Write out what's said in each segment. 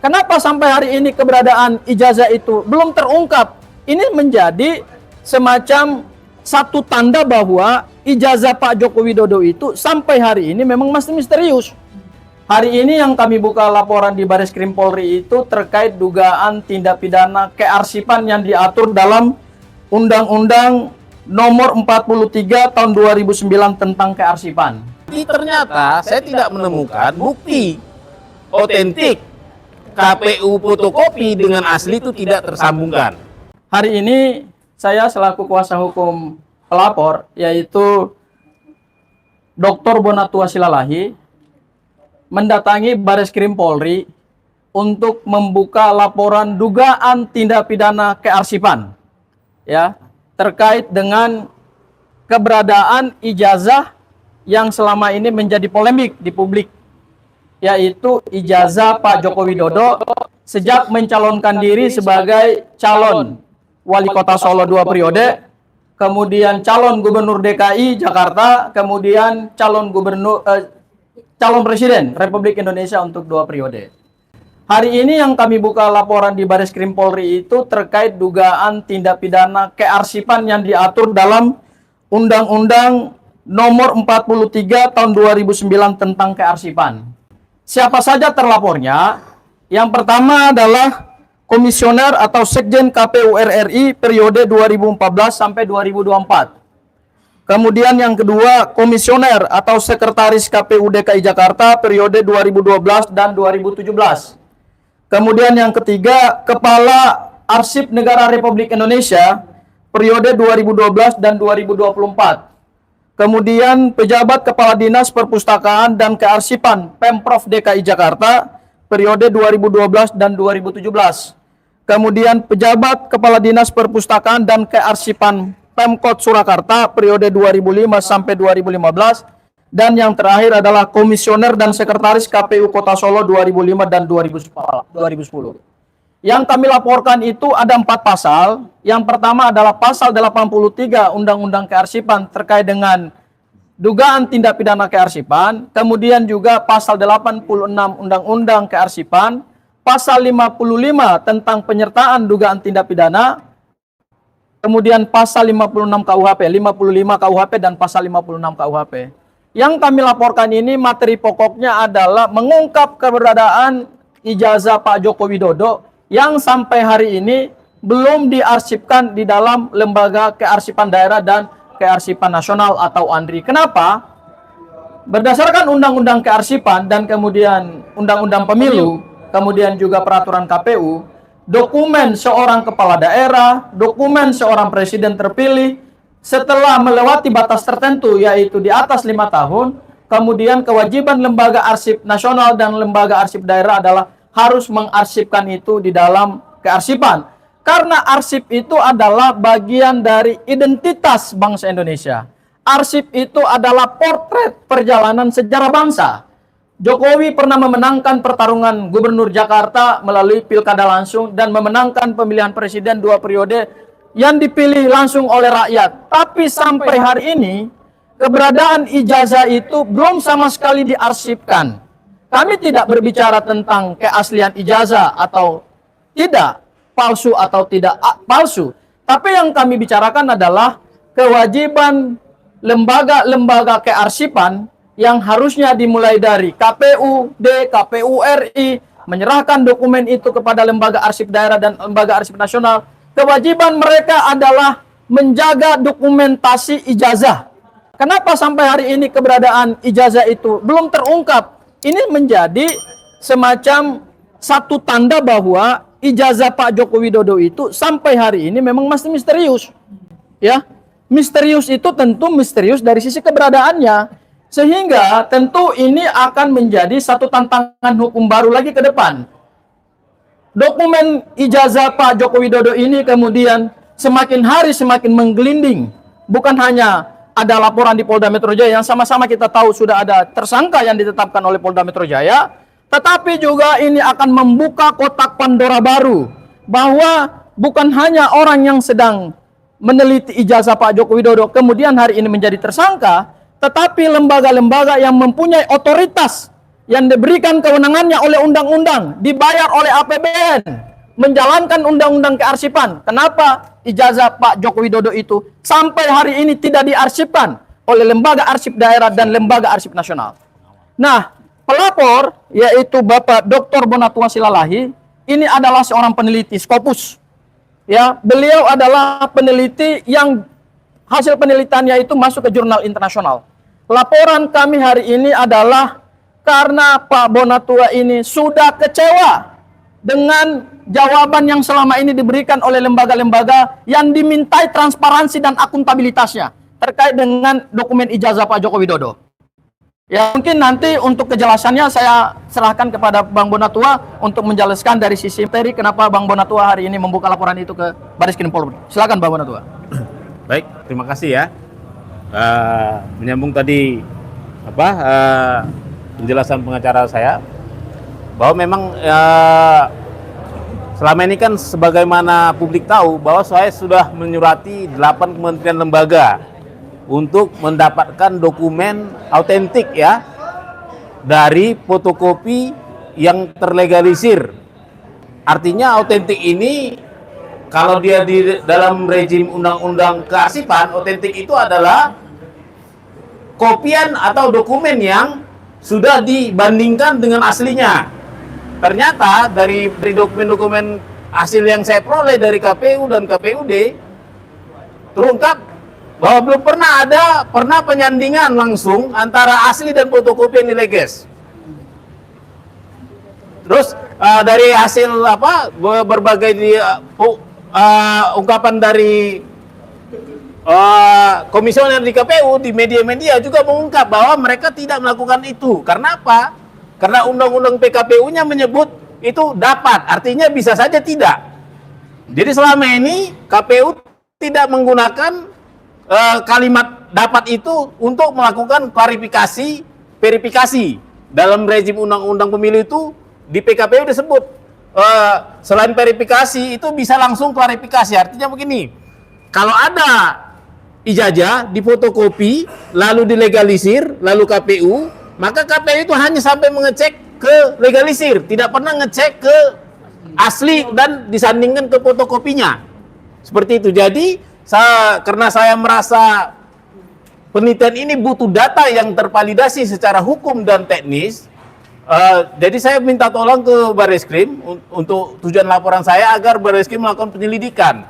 Kenapa sampai hari ini keberadaan ijazah itu belum terungkap? Ini menjadi semacam satu tanda bahwa ijazah Pak Joko Widodo itu sampai hari ini memang masih misterius. Hari ini yang kami buka laporan di Bareskrim Polri itu terkait dugaan tindak pidana kearsipan yang diatur dalam Undang-Undang Nomor 43 Tahun 2009 tentang kearsipan. Ternyata saya tidak menemukan bukti otentik KPU fotokopi dengan asli itu tidak tersambungkan. Hari ini saya selaku kuasa hukum pelapor, yaitu Dr. Bonatua Silalahi, mendatangi Bareskrim Polri untuk membuka laporan dugaan tindak pidana kearsipan, ya, terkait dengan keberadaan ijazah yang selama ini menjadi polemik di publik, yaitu ijazah Pak Joko Widodo sejak mencalonkan diri sebagai calon wali kota Solo 2 periode, kemudian calon gubernur DKI Jakarta, kemudian calon presiden Republik Indonesia untuk 2 periode. Hari ini yang kami buka laporan di Bareskrim Polri itu terkait dugaan tindak pidana kearsipan yang diatur dalam Undang-Undang Nomor 43 Tahun 2009 tentang kearsipan. Siapa saja terlapornya? Yang pertama adalah Komisioner atau Sekjen KPU RI periode 2014 sampai 2024. Kemudian yang kedua, Komisioner atau Sekretaris KPU DKI Jakarta periode 2012 dan 2017. Kemudian yang ketiga, Kepala Arsip Negara Republik Indonesia periode 2012 dan 2024. Kemudian pejabat Kepala Dinas Perpustakaan dan Kearsipan Pemprov DKI Jakarta periode 2012 dan 2017. Kemudian pejabat Kepala Dinas Perpustakaan dan Kearsipan Pemkot Surakarta periode 2005 sampai 2015. Dan yang terakhir adalah Komisioner dan Sekretaris KPU Kota Solo 2005 dan 2010. Yang kami laporkan itu ada 4 pasal. Yang pertama adalah pasal 83 Undang-Undang Kearsipan terkait dengan dugaan tindak pidana kearsipan. Kemudian juga pasal 86 Undang-Undang Kearsipan, pasal 55 tentang penyertaan dugaan tindak pidana. Kemudian pasal 56 KUHP, 55 KUHP dan pasal 56 KUHP. Yang kami laporkan ini materi pokoknya adalah mengungkap keberadaan ijazah Pak Joko Widodo yang sampai hari ini belum diarsipkan di dalam Lembaga Kearsipan Daerah dan Kearsipan Nasional atau ANDRI. Kenapa? Berdasarkan Undang-Undang Kearsipan dan kemudian Undang-Undang Pemilu, kemudian juga peraturan KPU, dokumen seorang kepala daerah, dokumen seorang presiden terpilih, setelah melewati batas tertentu yaitu di atas 5 tahun, kemudian kewajiban Lembaga Arsip Nasional dan Lembaga Arsip Daerah adalah harus mengarsipkan itu di dalam kearsipan. Karena arsip itu adalah bagian dari identitas bangsa Indonesia. Arsip itu adalah potret perjalanan sejarah bangsa. Jokowi pernah memenangkan pertarungan gubernur Jakarta melalui pilkada langsung dan memenangkan pemilihan presiden 2 periode yang dipilih langsung oleh rakyat. Tapi sampai hari ini keberadaan ijazah itu belum sama sekali diarsipkan. Kami tidak berbicara tentang keaslian ijazah atau tidak, palsu atau tidak palsu. Tapi yang kami bicarakan adalah kewajiban lembaga-lembaga kearsipan yang harusnya dimulai dari KPUD, KPU RI, menyerahkan dokumen itu kepada Lembaga Arsip Daerah dan Lembaga Arsip Nasional. Kewajiban mereka adalah menjaga dokumentasi ijazah. Kenapa sampai hari ini keberadaan ijazah itu belum terungkap? Ini menjadi semacam satu tanda bahwa ijazah Pak Joko Widodo itu sampai hari ini memang masih misterius. Ya, misterius itu tentu misterius dari sisi keberadaannya. Sehingga tentu ini akan menjadi satu tantangan hukum baru lagi ke depan. Dokumen ijazah Pak Joko Widodo ini kemudian semakin hari semakin menggelinding. Bukan hanya ada laporan di Polda Metro Jaya yang sama-sama kita tahu sudah ada tersangka yang ditetapkan oleh Polda Metro Jaya, tetapi juga ini akan membuka kotak Pandora baru bahwa bukan hanya orang yang sedang meneliti ijazah Pak Joko Widodo kemudian hari ini menjadi tersangka, tetapi lembaga-lembaga yang mempunyai otoritas yang diberikan kewenangannya oleh undang-undang, dibayar oleh APBN, menjalankan undang-undang kearsipan. Kenapa ijazah Pak Joko Widodo itu sampai hari ini tidak diarsipkan oleh lembaga arsip daerah dan lembaga arsip nasional? Nah, pelapor yaitu Bapak Dr. Bonatua Silalahi ini adalah seorang peneliti Scopus. Ya, beliau adalah peneliti yang hasil penelitiannya itu masuk ke jurnal internasional. Laporan kami hari ini adalah karena Pak Bonatua ini sudah kecewa dengan jawaban yang selama ini diberikan oleh lembaga-lembaga yang dimintai transparansi dan akuntabilitasnya terkait dengan dokumen ijazah Pak Joko Widodo. Ya, mungkin nanti untuk kejelasannya saya serahkan kepada Bang Bonatua untuk menjelaskan dari sisi materi kenapa Bang Bonatua hari ini membuka laporan itu ke Bareskrim Polri. Silakan Bang Bonatua. Baik, terima kasih ya. Menyambung tadi penjelasan pengacara saya bahwa memang selama ini kan sebagaimana publik tahu bahwa saya sudah menyurati 8 kementerian lembaga untuk mendapatkan dokumen autentik ya dari fotokopi yang terlegalisir. Artinya autentik ini kalau dia di dalam rejim undang-undang kearsipan, autentik itu adalah kopian atau dokumen yang sudah dibandingkan dengan aslinya. Ternyata dari dokumen-dokumen hasil yang saya peroleh dari KPU dan KPUD terungkap bahwa belum pernah penyandingan langsung antara asli dan fotokopi yang dileges. Terus dari hasil berbagai ungkapan dari komisioner di KPU di media-media juga mengungkap bahwa mereka tidak melakukan itu. Karena apa? Karena undang-undang PKPU-nya menyebut itu dapat, artinya bisa saja tidak. Jadi selama ini KPU tidak menggunakan kalimat dapat itu untuk melakukan verifikasi. Dalam rejim undang-undang pemilu itu di PKPU disebut selain verifikasi itu bisa langsung klarifikasi. Artinya begini, kalau ada ijazah difotokopi lalu dilegalisir lalu KPU, maka KPU itu hanya sampai mengecek ke legalisir, tidak pernah ngecek ke asli dan disandingkan ke fotokopinya. Seperti itu. Jadi karena saya merasa penelitian ini butuh data yang tervalidasi secara hukum dan teknis, jadi saya minta tolong ke Bareskrim untuk tujuan laporan saya agar Bareskrim melakukan penyelidikan.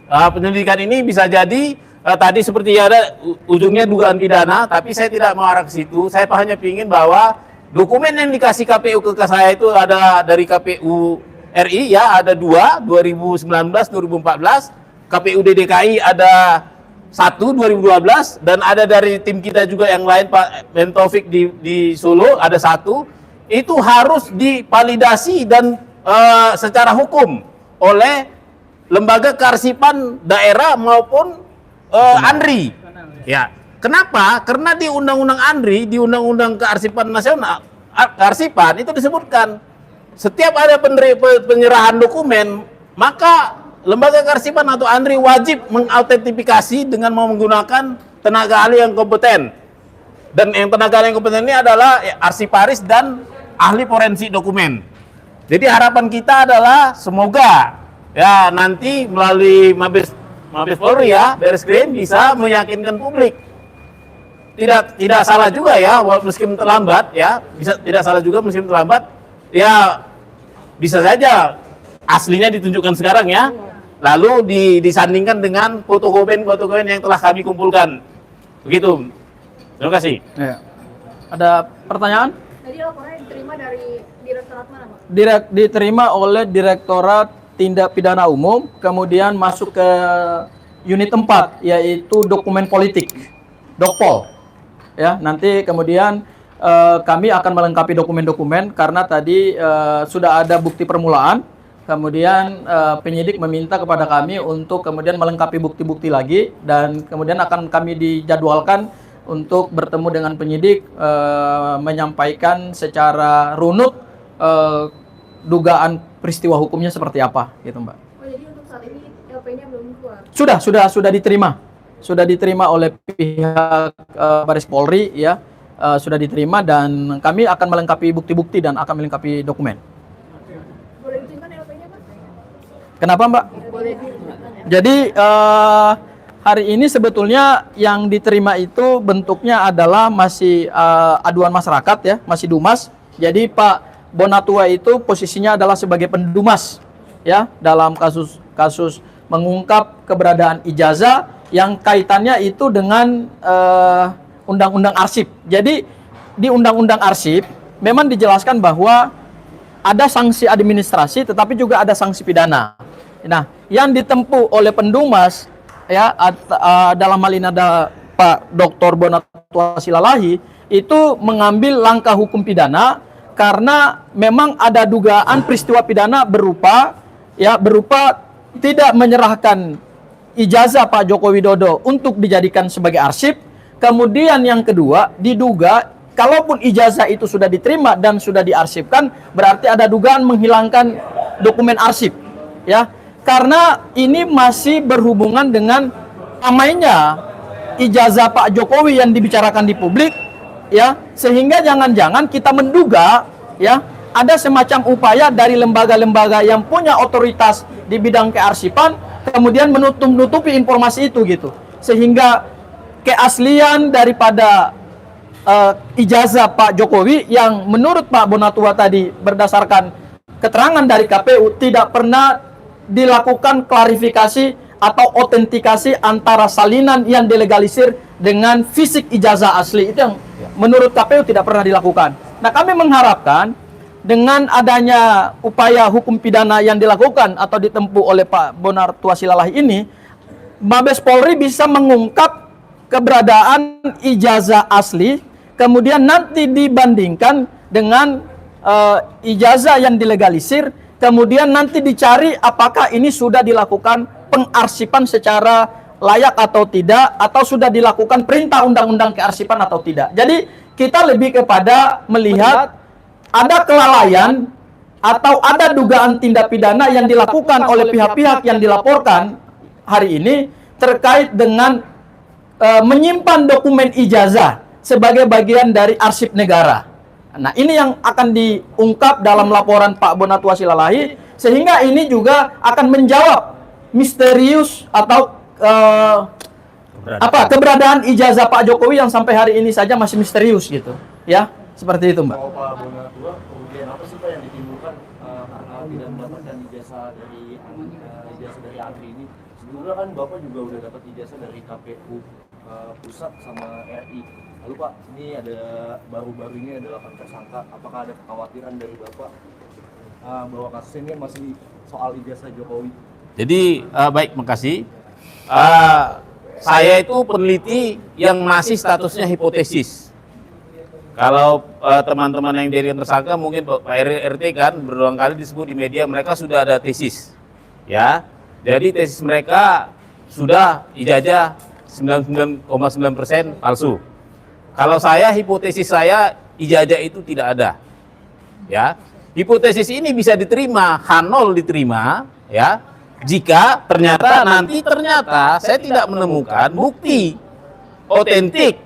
Penyelidikan ini bisa jadi tadi seperti ada ujungnya dugaan pidana, tapi saya tidak mengarah ke situ. Saya hanya ingin bahwa dokumen yang dikasih KPU ke saya itu ada dari KPU RI ya, ada 2019-2014. KPUD DKI ada 2012 dan ada dari tim kita juga yang lain Pak Mentovik di Solo ada 1. Itu harus divalidasi dan secara hukum oleh lembaga kearsipan daerah maupun ANRI. Ya, kenapa? Karena di Undang-Undang ANRI, di Undang-Undang Kearsipan Nasional, kearsipan itu disebutkan setiap ada penyerahan dokumen maka lembaga kearsipan atau ANRI wajib mengautentifikasi dengan menggunakan tenaga ahli yang kompeten. Dan yang tenaga ahli yang kompeten ini adalah arsiparis dan ahli forensik dokumen. Jadi harapan kita adalah semoga ya nanti melalui Mabes Polri ya, Bareskrim bisa meyakinkan publik. Tidak salah juga ya, meskipun terlambat ya, tidak salah juga meskipun terlambat. Ya bisa saja aslinya ditunjukkan sekarang ya. Lalu disandingkan dengan fotokopi yang telah kami kumpulkan. Begitu. Terima kasih. Ya. Ada pertanyaan? Tadi laporannya diterima dari Direktorat mana, Pak? Diterima oleh Direktorat Tindak Pidana Umum, kemudian masuk ke unit 4, yaitu dokumen politik, Dokpol. Ya, nanti kemudian kami akan melengkapi dokumen-dokumen karena tadi sudah ada bukti permulaan. Kemudian penyidik meminta kepada kami untuk kemudian melengkapi bukti-bukti lagi dan kemudian akan kami dijadwalkan untuk bertemu dengan penyidik menyampaikan secara runut dugaan peristiwa hukumnya seperti apa gitu, Mbak. Oh, jadi untuk saat ini LP-nya belum keluar? Sudah diterima oleh pihak Baris Polri ya. sudah diterima dan kami akan melengkapi bukti-bukti dan akan melengkapi dokumen. Boleh ditunjukkan LP-nya, Pak? Kenapa, Mbak? Boleh ditunjukkan ya. Jadi hari ini sebetulnya yang diterima itu bentuknya adalah masih aduan masyarakat ya, masih Dumas. Jadi Pak Bonatua itu posisinya adalah sebagai pendumas ya dalam kasus mengungkap keberadaan ijazah yang kaitannya itu dengan undang-undang arsip. Jadi di undang-undang arsip memang dijelaskan bahwa ada sanksi administrasi tetapi juga ada sanksi pidana. Nah, yang ditempuh oleh pendumas ya dalam hal ini ada Pak Dr. Bonatua Silalahi itu mengambil langkah hukum pidana karena memang ada dugaan peristiwa pidana berupa tidak menyerahkan ijazah Pak Joko Widodo untuk dijadikan sebagai arsip. Kemudian yang kedua, diduga kalaupun ijazah itu sudah diterima dan sudah diarsipkan, berarti ada dugaan menghilangkan dokumen arsip, ya. Karena ini masih berhubungan dengan ramainya ijazah Pak Jokowi yang dibicarakan di publik, ya, sehingga jangan-jangan kita menduga, ya, ada semacam upaya dari lembaga-lembaga yang punya otoritas di bidang kearsipan, kemudian menutupi informasi itu gitu, sehingga keaslian daripada ijazah Pak Jokowi yang menurut Pak Bonatua tadi berdasarkan keterangan dari KPU tidak pernah dilakukan klarifikasi atau autentikasi antara salinan yang dilegalisir dengan fisik ijazah asli. Itu yang menurut KPU tidak pernah dilakukan. Nah, kami mengharapkan dengan adanya upaya hukum pidana yang dilakukan atau ditempuh oleh Pak Bonatua Silalahi ini, Mabes Polri bisa mengungkap keberadaan ijazah asli, kemudian nanti dibandingkan dengan ijazah yang dilegalisir, kemudian nanti dicari apakah ini sudah dilakukan pengarsipan secara layak atau tidak, atau sudah dilakukan perintah undang-undang kearsipan atau tidak. Jadi kita lebih kepada melihat ada kelalaian atau ada dugaan tindak pidana yang dilakukan oleh pihak-pihak yang dilaporkan hari ini terkait dengan menyimpan dokumen ijazah sebagai bagian dari arsip negara. Nah, ini yang akan diungkap dalam laporan Pak Bonatua Silalahi, sehingga ini juga akan menjawab misterius atau keberadaan ijazah Pak Jokowi yang sampai hari ini saja masih misterius gitu, ya, seperti itu, Mbak. Kalau Pak Bonatua, kemudian apa sih Pak yang ditimbulkan karena tidak mendapatkan ijazah dari ATRI ini? Sebelumnya kan Bapak juga udah dapat ijazah dari KPU pusat sama RI. Lalu Pak, ini ada baru-baru ini ada 8 tersangka. Apakah ada kekhawatiran dari Bapak bahwa kasus ini masih soal ijazah Jokowi? Jadi baik, makasih. Saya itu peneliti yang masih statusnya hipotesis. Kalau teman-teman yang jadi tersangka mungkin Pak RT kan berulang kali disebut di media mereka sudah ada tesis, ya. Jadi tesis mereka sudah ijazah 99,9% palsu. Kalau saya hipotesis saya ijazah itu tidak ada, ya. Hipotesis ini bisa diterima, H0 diterima, ya. Jika ternyata saya tidak menemukan bukti otentik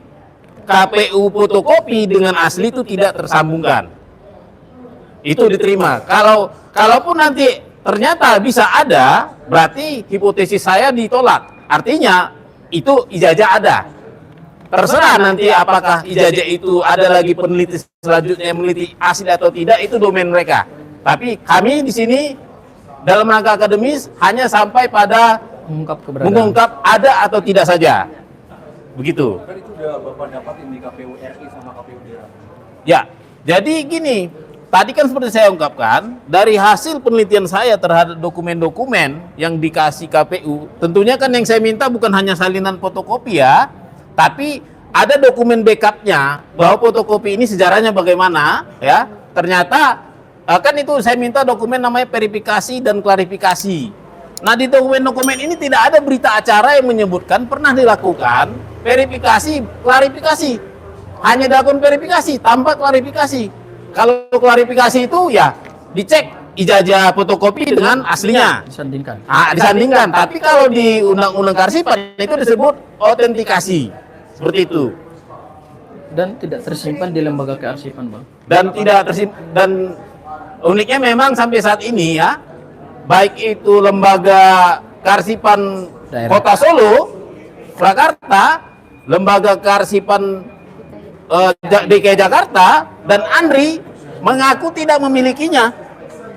KPU fotokopi dengan asli itu tidak tersambungkan, itu diterima. Kalaupun nanti ternyata bisa ada, berarti hipotesis saya ditolak. Artinya itu ijazah ada. Terserah nanti apakah ijazah itu ada lagi peneliti selanjutnya yang meneliti asli atau tidak, itu domain mereka. Tapi kami di sini dalam rangka akademis hanya sampai pada mengungkap ada atau tidak saja. Begitu. Kan itu udah Bapak dapatin di KPU RI sama KPU daerah. Ya, jadi gini, tadi kan seperti saya ungkapkan, dari hasil penelitian saya terhadap dokumen-dokumen yang dikasih KPU, tentunya kan yang saya minta bukan hanya salinan fotokopi ya, tapi ada dokumen backupnya bahwa fotokopi ini sejarahnya bagaimana, ya. Ternyata kan itu saya minta dokumen namanya verifikasi dan klarifikasi. Nah, di dokumen-dokumen ini tidak ada berita acara yang menyebutkan pernah dilakukan verifikasi, klarifikasi. Hanya dilakukan verifikasi tanpa klarifikasi. Kalau klarifikasi itu ya dicek ijazah fotokopi dengan aslinya. Disandingkan. Disandingkan. Tapi kalau di undang-undang kearsipan itu disebut autentikasi. Seperti itu. Dan tidak tersimpan di lembaga kearsipan, Bang. dan tidak tersimpan. Dan uniknya memang sampai saat ini ya, baik itu lembaga kearsipan Daerah. Kota Solo, Surakarta, lembaga kearsipan DKI Jakarta, dan ANRI mengaku tidak memilikinya.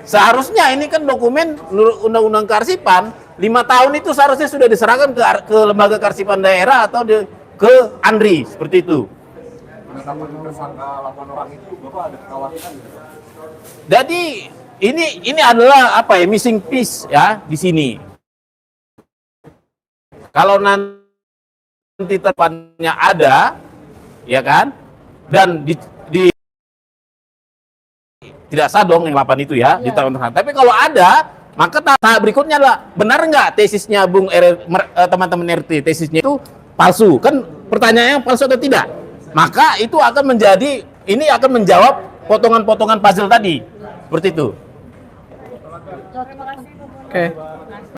Seharusnya ini kan dokumen menurut Undang-Undang Kearsipan 5 tahun itu seharusnya sudah diserahkan ke lembaga kearsipan daerah atau ke ANRI, seperti itu. Penetapan tersangka 8 orang itu Bapak ada kekhawatiran gitu, Pak? Jadi ini adalah apa ya, missing piece ya di sini. Kalau nanti depannya ada, ya kan, dan tidak sah dong yang 8 itu ya, di tahun depan. Tapi kalau ada, maka tahap berikutnya adalah benar nggak tesisnya teman-teman RT, tesisnya itu palsu? Kan pertanyaannya palsu atau tidak? Maka itu akan menjadi, ini akan menjawab potongan-potongan puzzle tadi, seperti itu. Oke.